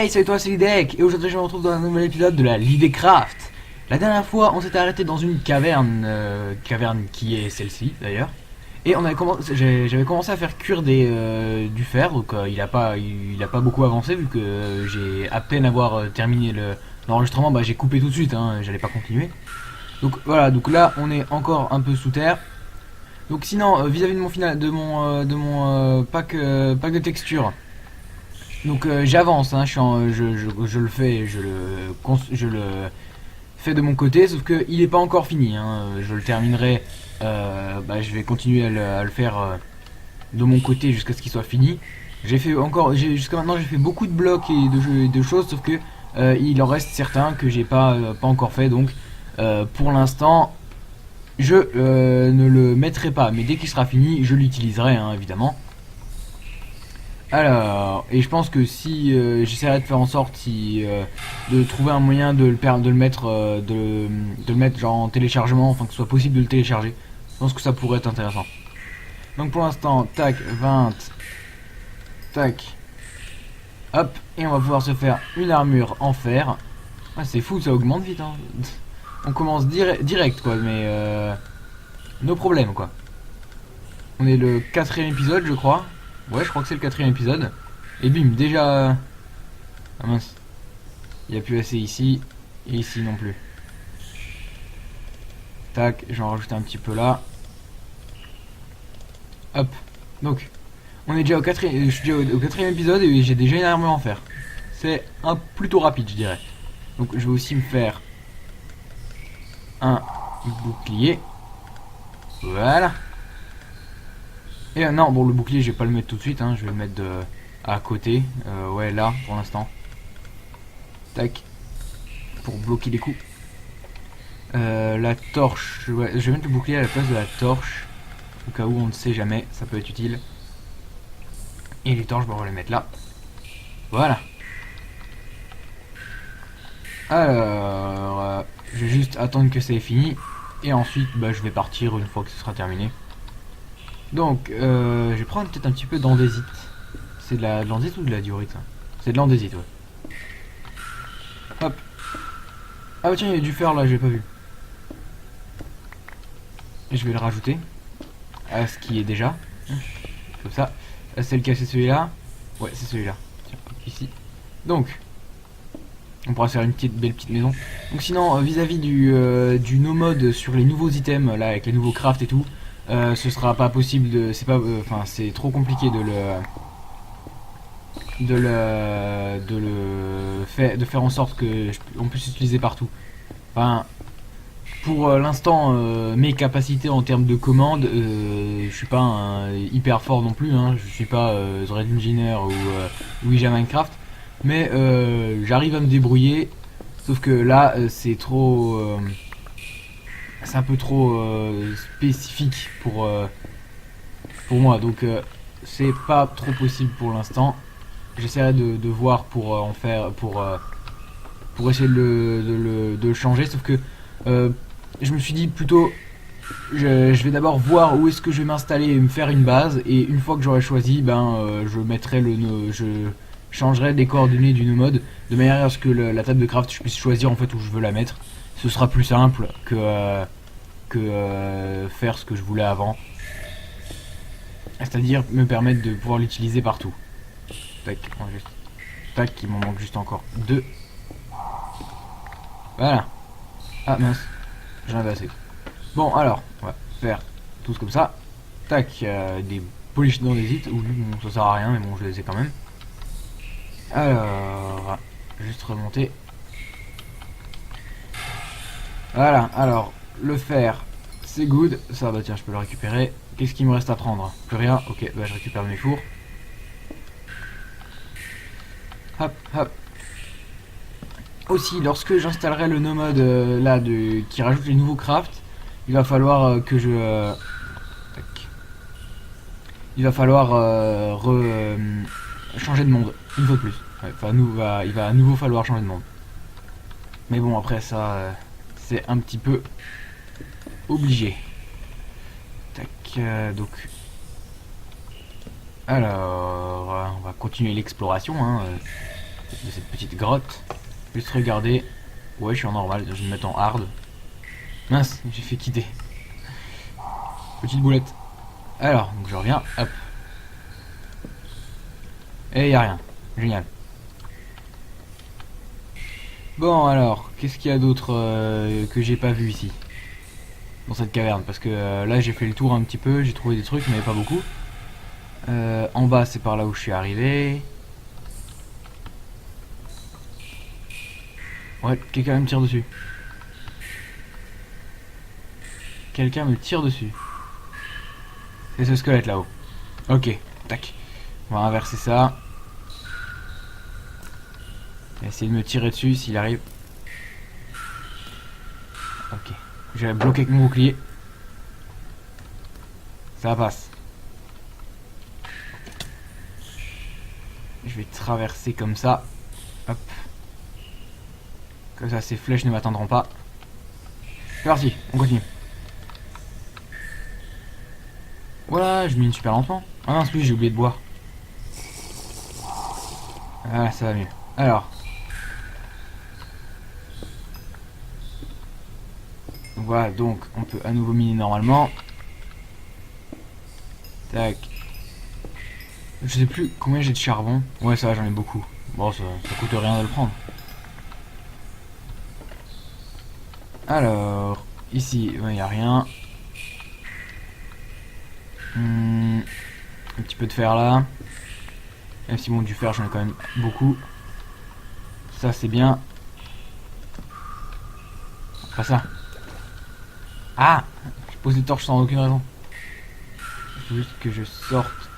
Hey, salut toi, c'est Lidek, et aujourd'hui je me retrouve dans un nouvel épisode de la Lidecraft. La dernière fois, on s'était arrêté dans une caverne, caverne qui est celle-ci d'ailleurs, et on avait j'avais commencé à faire cuire du fer, donc il a pas beaucoup avancé vu que j'ai à peine avoir terminé l'enregistrement, bah j'ai coupé tout de suite, hein, j'allais pas continuer. Donc voilà, donc là on est encore un peu sous terre. Donc sinon, vis-à-vis de mon final, de mon pack de textures. Donc j'avance, hein, je le fais, je le fais de mon côté, sauf que il est pas encore fini. Hein, je le terminerai, je vais continuer à le faire de mon côté jusqu'à ce qu'il soit fini. Jusqu'à maintenant j'ai fait beaucoup de blocs et de choses, sauf que il en reste certains que j'ai pas encore fait. Donc pour l'instant je ne le mettrai pas, mais dès qu'il sera fini, je l'utiliserai, hein, évidemment. Alors, et je pense que si j'essaierai de faire en sorte de trouver un moyen de le mettre de le mettre genre en téléchargement, enfin que ce soit possible de le télécharger. Je pense que ça pourrait être intéressant. Donc pour l'instant, tac, 20, tac, hop, et on va pouvoir se faire une armure en fer. Ah, c'est fou, ça augmente vite, hein. On commence direct quoi, mais nos problèmes quoi. On est le quatrième épisode, je crois. Ouais, je crois que c'est le quatrième épisode. Et bim, déjà... Ah mince. Il n'y a plus assez ici. Et ici non plus. Tac, j'en rajoute un petit peu là. Hop. Donc, on est déjà au quatrième, je suis déjà au quatrième épisode et j'ai déjà une armure en fer. C'est un plutôt rapide, je dirais. Donc, je vais aussi me faire un bouclier. Voilà. Et non, bon, le bouclier, je vais pas le mettre tout de suite, hein, je vais le mettre à côté. Ouais, là, pour l'instant. Tac. Pour bloquer les coups. La torche. Ouais, je vais mettre le bouclier à la place de la torche. Au cas où on ne sait jamais, ça peut être utile. Et les torches, on va les mettre là. Voilà. Alors, je vais juste attendre que ça ait fini. Et ensuite, je vais partir une fois que ce sera terminé. Donc, je vais prendre peut-être un petit peu d'andésite. C'est de l'andésite ou de la diorite, ça? C'est de l'andésite, ouais. Hop. Ah bah tiens, il y a du fer là, j'ai pas vu. Et je vais le rajouter à ce qui est déjà. Comme ça. C'est le cas, c'est celui-là. Ouais, c'est celui-là. Tiens, ici. Donc, on pourra faire une belle petite maison. Donc sinon, vis-à-vis du no mode sur les nouveaux items, là, avec les nouveaux crafts et tout, ce sera pas possible de... c'est trop compliqué de faire en sorte que on puisse l'utiliser partout. Enfin, pour l'instant, mes capacités en termes de commandes, je suis pas hyper fort non plus, hein, je suis pas The Red Engineer ou Ouija Minecraft, mais j'arrive à me débrouiller, sauf que là c'est c'est un peu trop spécifique pour moi, donc c'est pas trop possible pour l'instant. J'essaierai de voir pour en faire pour essayer de le changer, sauf que je me suis dit plutôt je vais d'abord voir où est-ce que je vais m'installer et me faire une base, et une fois que j'aurai choisi, je mettrai je changerai les coordonnées du no mode de manière à ce que la table de craft je puisse choisir en fait où je veux la mettre. Ce sera plus simple que faire ce que je voulais avant, c'est-à-dire me permettre de pouvoir l'utiliser partout. Tac, tac, il m'en manque juste encore deux. Voilà. Ah mince, j'en avais assez. Bon, alors, on va faire tous comme ça. Tac, des polish d'andésite. Ou bon, ça sert à rien, mais bon, je les ai quand même. Alors, juste remonter. Voilà, alors, le fer, c'est good. Ça, bah tiens, je peux le récupérer. Qu'est-ce qu'il me reste à prendre? Plus rien. Ok, je récupère mes fours. Hop, hop. Aussi, lorsque j'installerai le no mode qui rajoute les nouveaux crafts, il va falloir que je il va falloir changer de monde une fois de plus. Ouais, enfin, il va à nouveau falloir changer de monde. Mais bon, après ça, c'est un petit peu obligé. Tac, donc. Alors, on va continuer l'exploration, hein. de cette petite grotte. Juste regarder. Ouais, je suis en normal, je vais me mettre en hard. Mince, j'ai fait quitter. Petite boulette. Alors, donc je reviens, hop. Et y a rien. Génial. Bon alors, qu'est-ce qu'il y a d'autre que j'ai pas vu ici dans cette caverne? Parce que là j'ai fait le tour un petit peu, j'ai trouvé des trucs mais pas beaucoup. En bas c'est par là où je suis arrivé. Ouais, quelqu'un me tire dessus. Quelqu'un me tire dessus. C'est ce squelette là-haut. Ok, tac. On va inverser ça. Essayer de me tirer dessus s'il arrive. Ok. Je vais bloquer avec mon bouclier. Ça passe. Je vais traverser comme ça. Hop. Comme ça, ces flèches ne m'atteindront pas. C'est parti, on continue. Voilà, je mine super lentement. Ah mince, oui, j'ai oublié de boire. Voilà, ça va mieux. Alors. Voilà, donc on peut à nouveau miner normalement. Tac. Je sais plus combien j'ai de charbon. Ouais, ça va, j'en ai beaucoup. Bon, ça coûte rien de le prendre. Alors, ici, il n'y a rien. Un petit peu de fer là. Même si bon, du fer, j'en ai quand même beaucoup. Ça, c'est bien. Pas ça. Ah! Je pose des torches sans aucune raison. Il faut juste que je sorte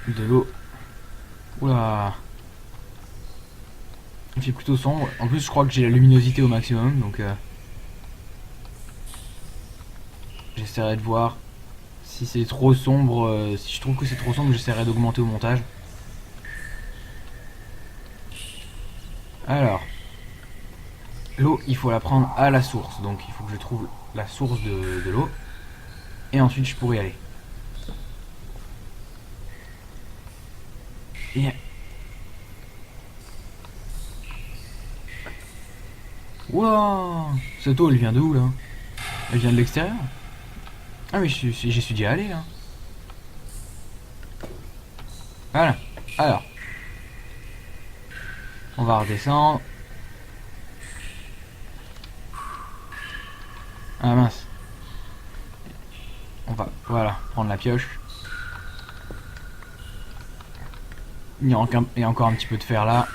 de l'eau. Oula! Il fait plutôt sombre. En plus, je crois que j'ai la luminosité au maximum, donc j'essaierai de voir si c'est trop sombre. Si je trouve que c'est trop sombre, j'essaierai d'augmenter au montage. Alors, l'eau, il faut la prendre à la source, donc il faut que je trouve la source de l'eau, et ensuite je pourrai y aller. Et... Wow, cette eau, elle vient de où là? Elle vient de l'extérieur? Ah mais j'y suis déjà allé là. Voilà. Alors, on va redescendre. Ah mince. On va, voilà, prendre la pioche. Il y a encore un petit peu de fer là.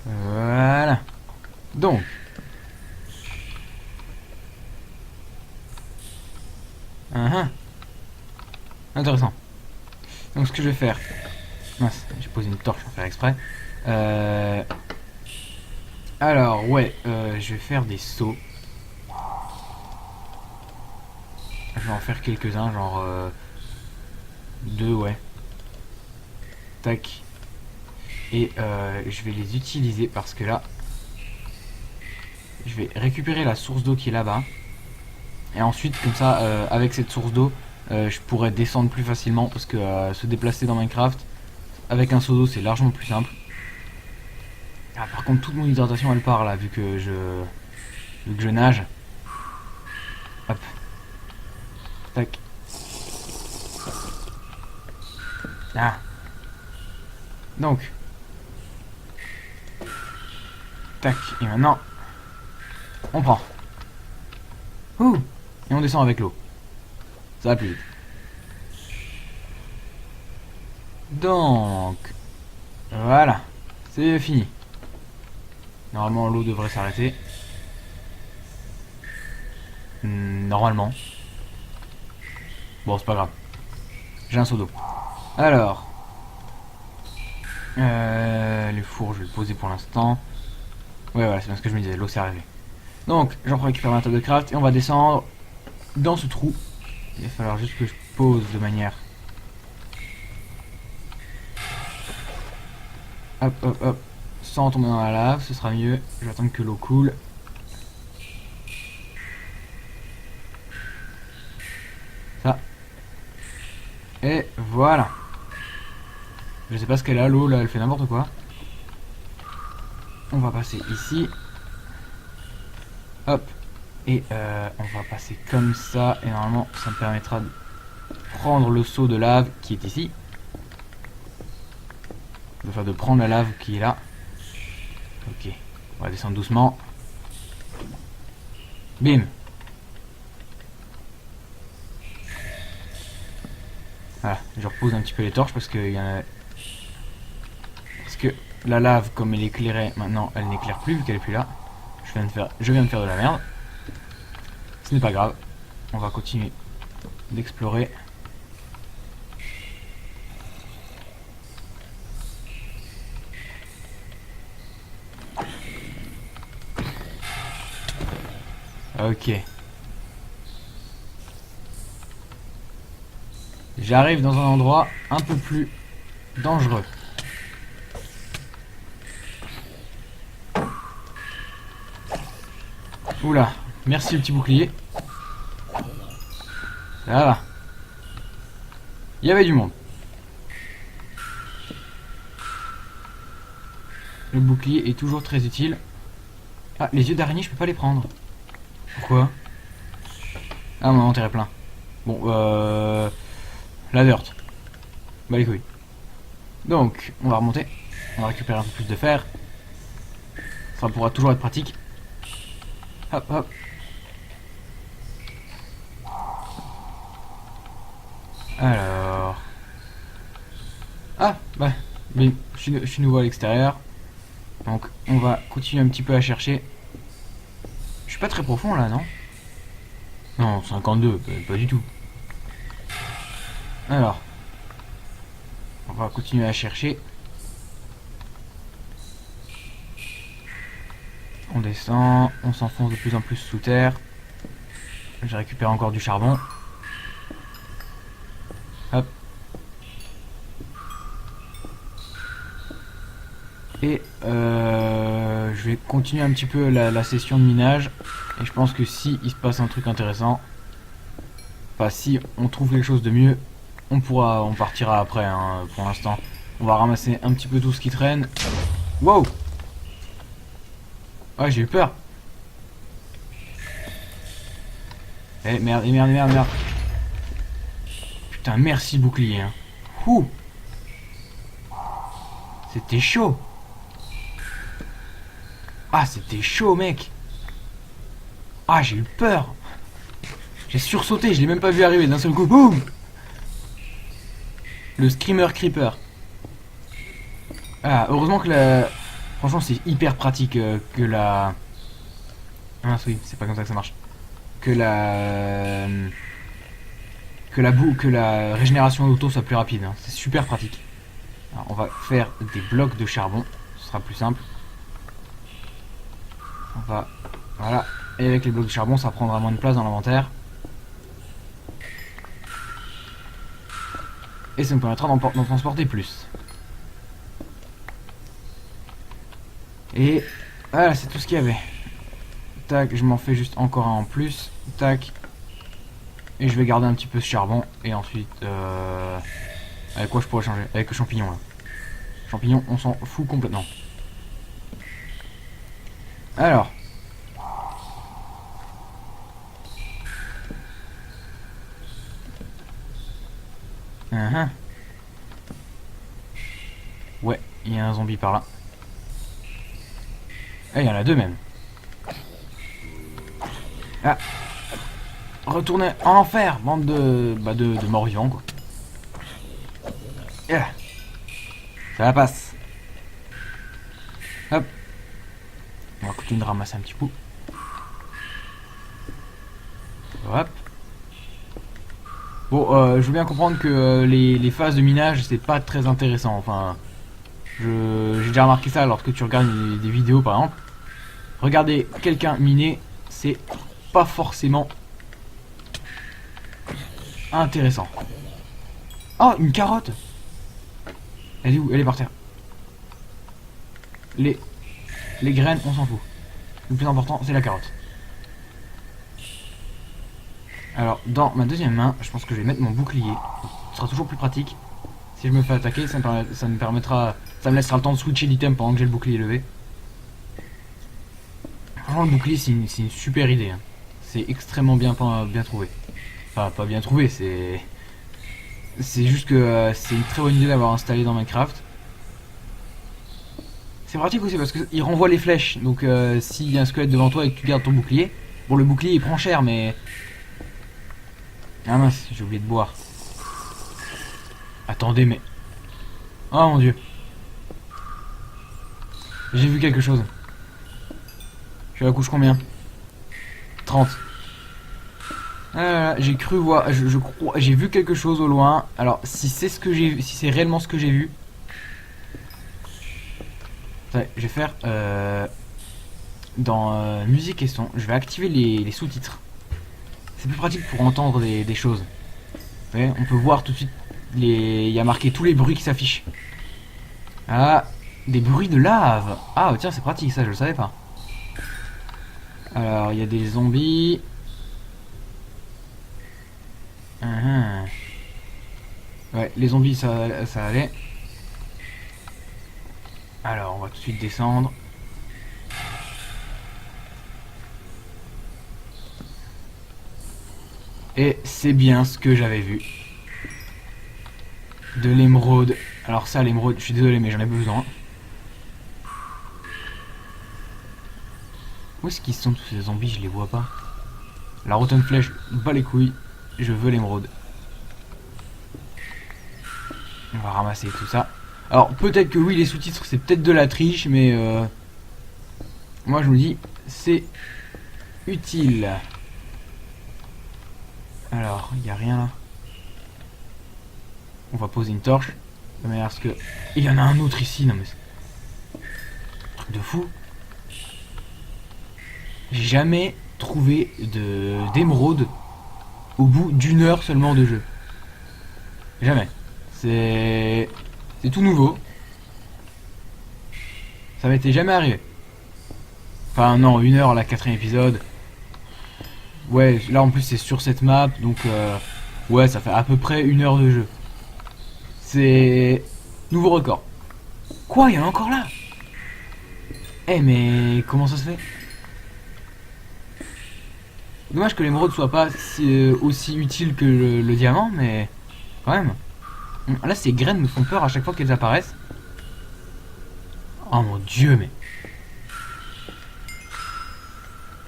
Voilà. Donc. Intéressant. Donc ce que je vais faire. Mince, j'ai posé une torche sans faire exprès. Alors, ouais, je vais faire des sauts. Je vais en faire quelques-uns, genre... deux, ouais. Tac. Et je vais les utiliser parce que là... Je vais récupérer la source d'eau qui est là-bas. Et ensuite, comme ça, avec cette source d'eau, je pourrais descendre plus facilement. Parce que se déplacer dans Minecraft, avec un seau d'eau, c'est largement plus simple. Ah, par contre, toute mon hydratation, elle part là, vu que je nage. Hop. Tac. Ah. Donc. Tac. Et maintenant, on prend. Ouh. Et on descend avec l'eau. Ça va plus vite. Donc. Voilà. C'est fini. Normalement, l'eau devrait s'arrêter. Normalement. Bon, c'est pas grave. J'ai un seau d'eau. Alors. Les fours, je vais le poser pour l'instant. Ouais, voilà, c'est bien ce que je me disais. L'eau s'est arrivée. Donc, j'en prends récupérer ma table de craft et on va descendre dans ce trou. Il va falloir juste que je pose de manière... Hop, hop, hop. Sans tomber dans la lave, ce sera mieux. Je vais attendre que l'eau coule. Ça. Et Voilà. Je sais pas ce qu'elle a, l'eau, là, elle fait n'importe quoi. On va passer ici. Hop. Et on va passer comme ça. Et normalement, ça me permettra de prendre le seau de lave qui est ici. Enfin, de prendre la lave qui est là. Ok. On va descendre doucement. Bim. Voilà. Je repose un petit peu les torches parce que il y en a... Parce que la lave, comme elle éclairait, maintenant, elle n'éclaire plus vu qu'elle est plus là. Je viens de faire de la merde. Ce n'est pas grave. On va continuer d'explorer. Ok. J'arrive dans un endroit un peu plus dangereux. Oula, merci le petit bouclier. Ça va. Il y avait du monde. Le bouclier est toujours très utile. Ah, les yeux d'araignée, je peux pas les prendre. Pourquoi? Ah, mon inventaire est plein. Bon, la dirt. Bah les couilles. Donc, on va remonter. On va récupérer un peu plus de fer. Ça pourra toujours être pratique. Hop, hop. Alors... Ah, bah, mais je suis nouveau à l'extérieur. Donc, on va continuer un petit peu à chercher. Je suis pas très profond là, non? Non, 52, pas du tout. Alors, on va continuer à chercher. On descend, on s'enfonce de plus en plus sous terre. J'ai récupéré encore du charbon. Hop. Et je vais continuer un petit peu la session de minage. Et je pense que si il se passe un truc intéressant, enfin si on trouve quelque chose de mieux, on partira après, hein. Pour l'instant, on va ramasser un petit peu tout ce qui traîne. Wow! Ouais, j'ai eu peur. Eh merde, merde, merde, merde. Putain, merci bouclier. Hein. Ouh. C'était chaud. Ah, c'était chaud, mec. Ah, j'ai eu peur. J'ai sursauté, je l'ai même pas vu arriver d'un seul coup. Boum. Le Screamer Creeper. Ah, heureusement que la... Franchement, c'est hyper pratique que la... Ah oui, c'est pas comme ça que ça marche. Que la... Que la régénération d'auto soit plus rapide. Hein. C'est super pratique. Alors, on va faire des blocs de charbon. Ce sera plus simple. On va... Voilà. Et avec les blocs de charbon, ça prendra moins de place dans l'inventaire. Et ça me permettra d'en transporter plus. Et voilà, c'est tout ce qu'il y avait. Tac, je m'en fais juste encore un en plus. Tac. Et je vais garder un petit peu ce charbon. Et ensuite, avec quoi je pourrais changer? Avec le champignon là. Champignon, on s'en fout complètement. Alors. Ouais, il y a un zombie par là. Et il y en a deux même. Ah. Retournez en enfer, bande de morts vivants quoi. Yeah. Ça passe. Hop. On va continuer de ramasser un petit coup. Hop. Bon, je veux bien comprendre que les phases de minage c'est pas très intéressant. Enfin, j'ai déjà remarqué ça lorsque tu regardes des vidéos par exemple. Regarder quelqu'un miner, c'est pas forcément intéressant. Oh, une carotte. Elle est où? Elle est par terre. Les graines, on s'en fout. Le plus important, c'est la carotte. Alors, dans ma deuxième main, je pense que je vais mettre mon bouclier. Ce sera toujours plus pratique. Si je me fais attaquer, ça me permettra... Ça me laissera le temps de switcher l'item pendant que j'ai le bouclier levé. Franchement, le bouclier, c'est une super idée. Hein. C'est extrêmement bien trouvé. Enfin, pas bien trouvé, c'est... C'est juste que c'est une très bonne idée d'avoir installé dans Minecraft. C'est pratique aussi parce qu'il renvoie les flèches. Donc s'il y a un squelette devant toi et que tu gardes ton bouclier... Bon, le bouclier il prend cher, mais... Ah mince, j'ai oublié de boire. Attendez, mais... Oh mon dieu. J'ai vu quelque chose. Je suis à la couche combien? 30. J'ai cru voir... Je crois... J'ai vu quelque chose au loin. Alors, si c'est ce que j'ai... Si c'est réellement ce que j'ai vu... Attendez, je vais faire... Dans musique et son, je vais activer les sous-titres. C'est plus pratique pour entendre des choses. Vous voyez, on peut voir tout de suite il y a marqué tous les bruits qui s'affichent. Ah, des bruits de lave. Ah tiens, c'est pratique ça, je le savais pas. Alors, il y a des zombies. Ouais, les zombies ça allait. Alors, on va tout de suite descendre. Et c'est bien ce que j'avais vu. De l'émeraude. Alors ça, l'émeraude, je suis désolé, mais j'en ai besoin. Où est-ce qu'ils sont tous ces zombies? Je les vois pas. La rotten flèche, bat les couilles. Je veux l'émeraude. On va ramasser tout ça. Alors peut-être que oui, les sous-titres, c'est peut-être de la triche, mais moi je me dis, c'est utile. Alors, il n'y a rien là. On va poser une torche. De manière à ce que... Il y en a un autre ici, non mais... Truc de fou. J'ai jamais trouvé d'émeraude au bout d'une heure seulement de jeu. Jamais. C'est tout nouveau. Ça m'était jamais arrivé. Enfin non, une heure, la 4ème épisode. Ouais, là en plus c'est sur cette map, donc ouais, ça fait à peu près une heure de jeu. C'est nouveau record. Quoi, il y en a encore là? Eh mais comment ça se fait? Dommage que l'émeraude soit pas aussi utile que le diamant, mais quand même. Là, ces graines me font peur à chaque fois qu'elles apparaissent. Oh mon dieu, mais...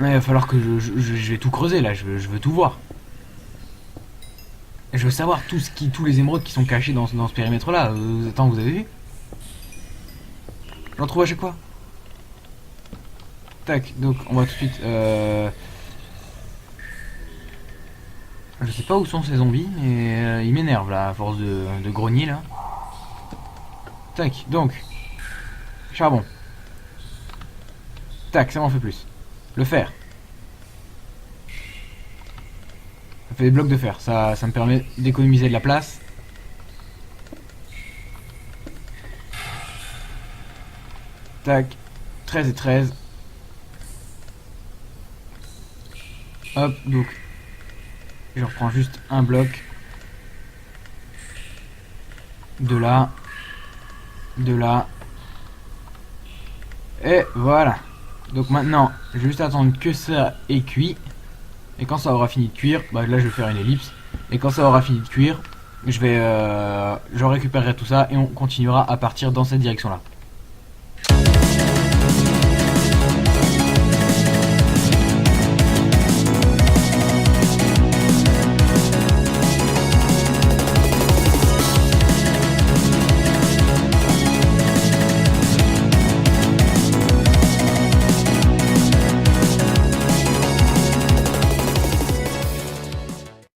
Ouais, il va falloir que je vais tout creuser là, je veux tout voir. Je veux savoir tous les émeraudes qui sont cachés dans ce périmètre là. Attends, vous avez vu? J'en trouve à chaque fois. Tac, donc on va tout de suite... Je sais pas où sont ces zombies, mais ils m'énervent là, à force de grogner là. Tac, donc... Charbon. Tac, ça m'en fait plus. Le fer. Ça fait des blocs de fer, ça me permet d'économiser de la place. Tac, 13 et 13. Hop, donc je reprends juste un bloc. De là. De là. Et voilà. Donc maintenant, je vais juste attendre que ça ait cuit. Et quand ça aura fini de cuire, bah là je vais faire une ellipse. Et quand ça aura fini de cuire, je récupérerai tout ça et on continuera à partir dans cette direction là.